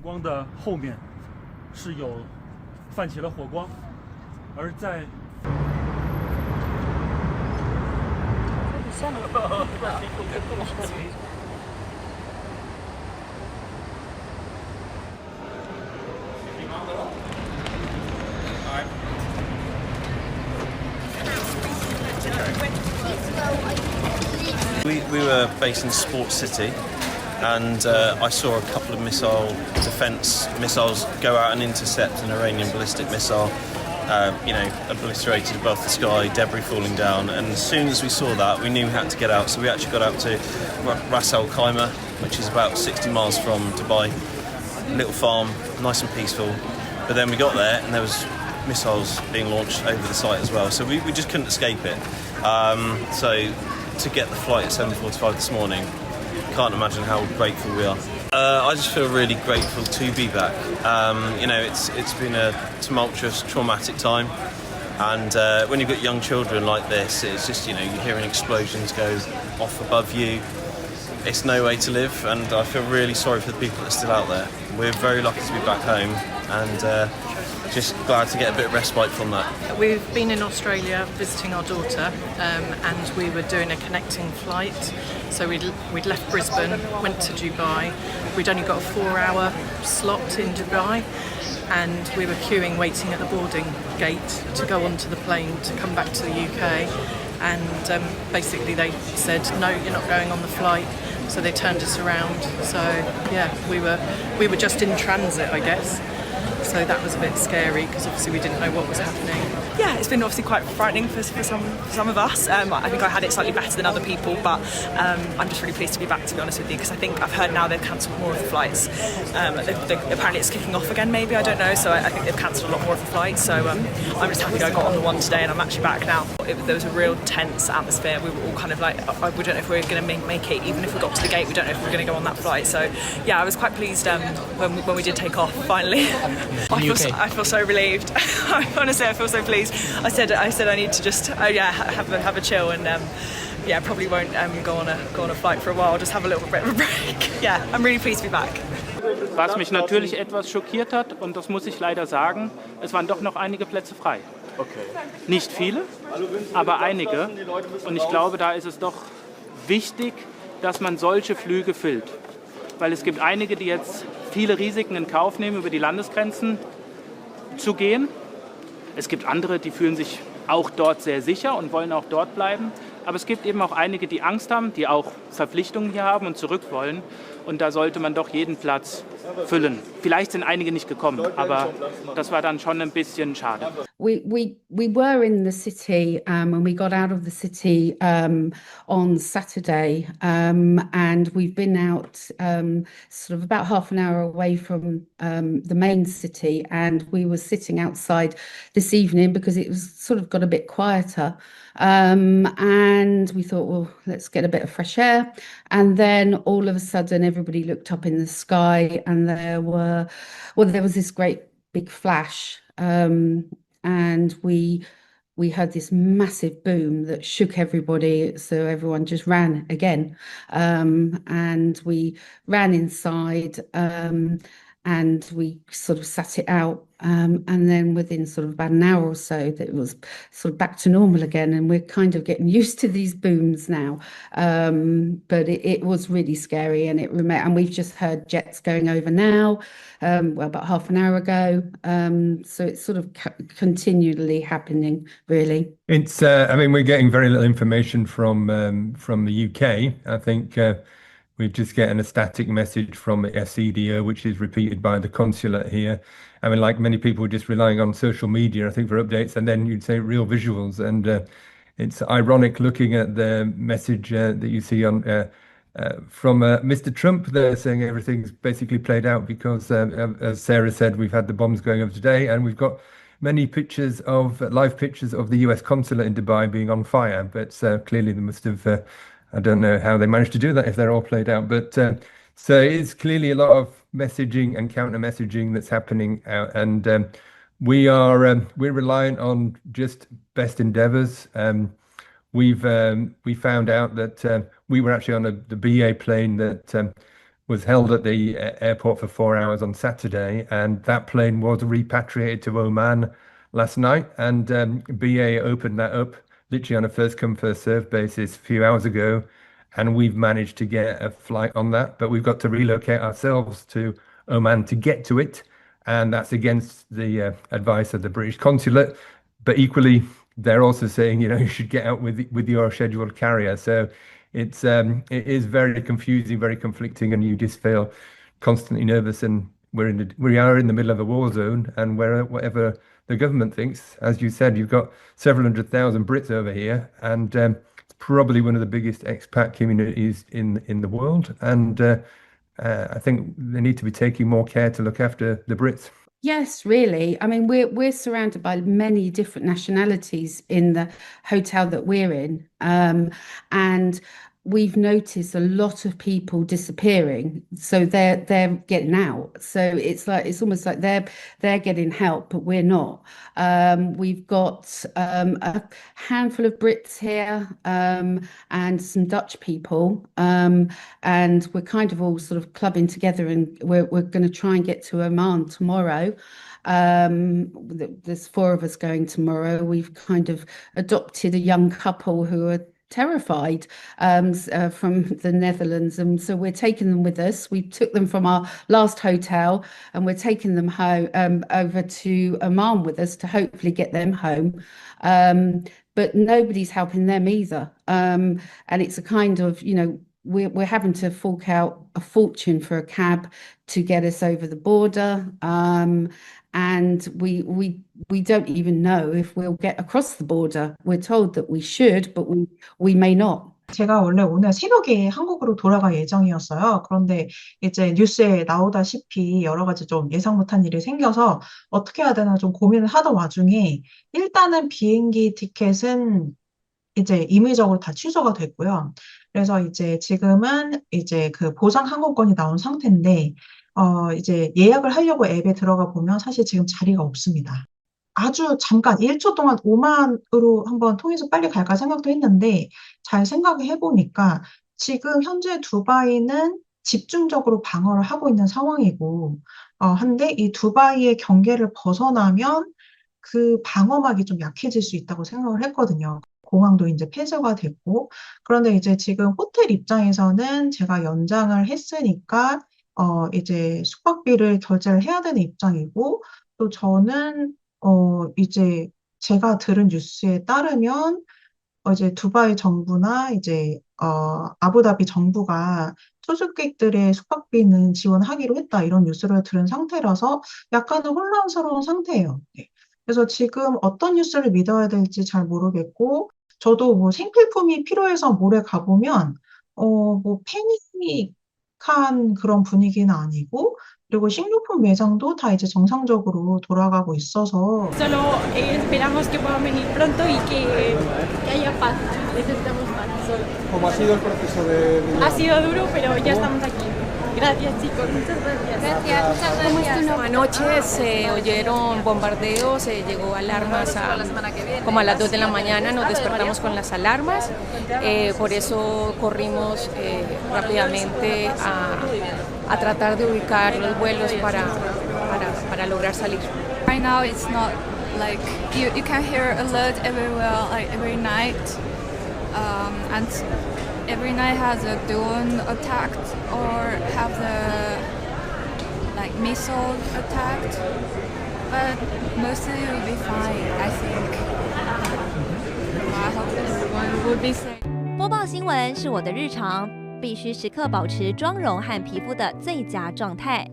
光的后面是有泛起了火光，而在We were based in Sports City, and I saw a couple of defence missiles go out and intercept an Iranian ballistic missile, obliterated above the sky, debris falling down. And as soon as we saw that, we knew we had to get out. So we actually got out to Ras Al Khaimah, which is about 60 miles from Dubai. Little farm, nice and peaceful. But then we got there, and there was missiles being launched over the site as well. So we just couldn't escape it. So to get the flight at 7:45 this morning, can't imagine how grateful we are. I just feel really grateful to be back. It's been a tumultuous, traumatic time, and when you've got young children like this, it's just you're hearing explosions go off above you. It's no way to live, and I feel really sorry for the people that are still out there. We're very lucky to be back home, and just glad to get a bit of respite from that. We've been in Australia visiting our daughter, and we were doing a connecting flight. So we'd left Brisbane, went to Dubai. We'd only got a 4-hour slot in Dubai, and we were queuing, waiting at the boarding gate to go onto the plane to come back to the UK. And basically they said, no, you're not going on the flight. So they turned us around. So yeah, we were just in transit, I guess. So that was a bit scary because obviously we didn't know what was happening. Yeah, it's been obviously quite frightening for some of us. I think I had it slightly better than other people, but I'm just really pleased to be back, to be honest with you, because I think I've heard now they've cancelled more of the flights. Apparently it's kicking off again, maybe, I don't know, so I think they've cancelled a lot more of the flights, so I'm just happy I got on the one today and I'm actually back now. There was a real tense atmosphere. We were all kind of like, we don't know if we're going to make it, even if we got to the gate, we don't know if we're going to go on that flight. So yeah, I was quite pleased when we did take off, finally. I feel so relieved. Honestly, I feel so pleased. I said I need to just have a chill, and probably won't go on a flight for a while. Just have a little bit of a break. Yeah, I'm really pleased to be back. Was mich natürlich etwas schockiert hat, und das muss ich leider sagen, es waren doch noch einige Plätze frei. Okay. Nicht viele, aber einige. Und ich glaube, da ist es doch wichtig, dass man solche Flüge füllt. Weil es gibt einige, die jetzt viele Risiken in Kauf nehmen, über die Landesgrenzen zu gehen. Es gibt andere, die fühlen sich auch dort sehr sicher und wollen auch dort bleiben. Aber es gibt eben auch einige, die Angst haben, die auch Verpflichtungen hier haben und zurück wollen. Und da sollte man doch jeden Platz füllen. Vielleicht sind einige nicht gekommen, aber das war dann schon ein bisschen schade. We were in the city when we got out of the city on Saturday, and we've been out sort of about half an hour away from the main city, and we were sitting outside this evening because it was sort of got a bit quieter. And we thought, well, let's get a bit of fresh air. And then all of a sudden, everybody looked up in the sky, and there was this great big flash. And we heard this massive boom that shook everybody. So everyone just ran again. And we ran inside, and we sort of sat it out. And then within sort of about an hour or so, that it was sort of back to normal again, and we're kind of getting used to these booms now. But it was really scary, and we've just heard jets going over now, about half an hour ago. So it's sort of continually happening, really. It's, we're getting very little information from the UK. I think we're just getting a static message from the SEDO, which is repeated by the consulate here. Like many people, just relying on social media, I think, for updates, and then you'd say real visuals. And it's ironic looking at the message that you see on from Mr. Trump there, saying everything's basically played out because, as Sarah said, we've had the bombs going over today, and we've got many live pictures of the US consulate in Dubai being on fire. But clearly they must have, I don't know how they managed to do that if they're all played out. But so it's clearly a lot of messaging and counter messaging that's happening out, and we're reliant on just best endeavors. We found out that we were actually on the BA plane that was held at the airport for 4 hours on Saturday, and that plane was repatriated to Oman last night, and BA opened that up literally on a first come first serve basis a few hours ago, and we've managed to get a flight on that, but we've got to relocate ourselves to Oman to get to it, and that's against the advice of the British consulate. But equally, they're also saying, you should get out with your scheduled carrier. So it is very confusing, very conflicting, and you just feel constantly nervous. And we are in the middle of a war zone, and whatever the government thinks, as you said, you've got several 100,000 Brits over here, and it's probably one of the biggest expat communities in the world. And I think they need to be taking more care to look after the Brits. Yes, really. I mean, we're surrounded by many different nationalities in the hotel that we're in, and we've noticed a lot of people disappearing. So they're getting out. So it's almost like they're getting help, but we're not. We've got a handful of Brits here, and some Dutch people, and we're kind of all sort of clubbing together, and we're going to try and get to Oman tomorrow. There's 4 of us going tomorrow. We've kind of adopted a young couple who are terrified from the Netherlands, and so we're taking them with us. We took them from our last hotel, and we're taking them home over to Oman with us to hopefully get them home. But nobody's helping them either, and it's a kind of, we're having to fork out a fortune for a cab to get us over the border, and we don't even know if we'll get across the border. We're told that we should, but we may not. 제가 원래 오늘 새벽에 한국으로 돌아갈 예정이었어요. 그런데 이제 뉴스에 나오다시피 여러 가지 좀 예상 못한 일이 생겨서 어떻게 해야 되나 좀 고민을 하던 와중에 일단은 비행기 티켓은 이제 임의적으로 다 취소가 됐고요. 그래서 이제 지금은 이제 그 보상 항공권이 나온 상태인데 이제 예약을 하려고 앱에 들어가 보면 사실 지금 자리가 없습니다. 아주 잠깐 1초 동안 오만으로 한번 통해서 빨리 갈까 생각도 했는데 잘 생각해 보니까 지금 현재 두바이는 집중적으로 방어를 하고 있는 상황이고 한데 이 두바이의 경계를 벗어나면 그 방어막이 좀 약해질 수 있다고 생각을 했거든요. 공항도 이제 폐쇄가 됐고, 그런데 이제 지금 호텔 입장에서는 제가 연장을 했으니까 이제 숙박비를 결제를 해야 되는 입장이고, 또 저는 이제 제가 들은 뉴스에 따르면 이제 두바이 정부나 이제 아부다비 정부가 투숙객들의 숙박비는 지원하기로 했다, 이런 뉴스를 들은 상태라서 약간은 혼란스러운 상태예요. 네. 그래서 지금 어떤 뉴스를 믿어야 될지 잘 모르겠고, 저도 뭐 생필품이 필요해서 몰에 가보면 뭐 패닉한 그런 분위기는 아니고, 그리고 식료품 매장도 다 이제 정상적으로 돌아가고 있어서. Solo esperamos que puedan venir pronto y que haya paz. Necesitamos paz. ¿Cómo ha sido el proceso de...? Ha sido duro, pero ya estamos aquí. Gracias, chicos. Muchas gracias. Gracias, muchas gracias. Anoche se oyeron bombardeos, se llegó alarmas como a las 2 de la mañana, nos despertamos con las alarmas, por eso corrimos rápidamente a tratar de ubicar los vuelos para lograr salir. Right now it's not like you can hear alert everywhere, like every night, and every night has a drone attacked or have the like missile attacked, but mostly it will be fine, I think. I hope everyone will be safe. 播报新闻是我的日常，必须时刻保持妆容和皮肤的最佳状态。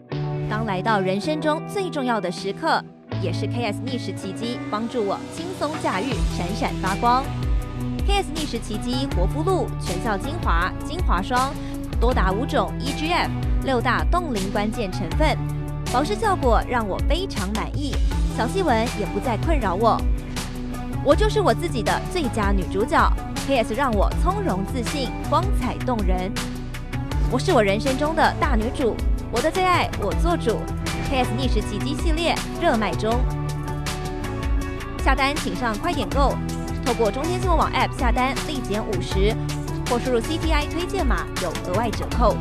当来到人生中最重要的时刻，也是 KS 逆时奇迹帮助我轻松驾驭，闪闪发光。KS 逆时奇迹活肤露全效精华、精华霜，多达5种 EGF 6大冻龄关键成分，保湿效果让我非常满意，小细纹也不再困扰我。我就是我自己的最佳女主角 ，KS 让我从容自信、光彩动人。我是我人生中的大女主，我的最爱我做主。KS 逆时奇迹系列热卖中，下单请上快点购。透过中天新闻网 App 下单立减50%，或输入 CTI 推荐码有额外折扣。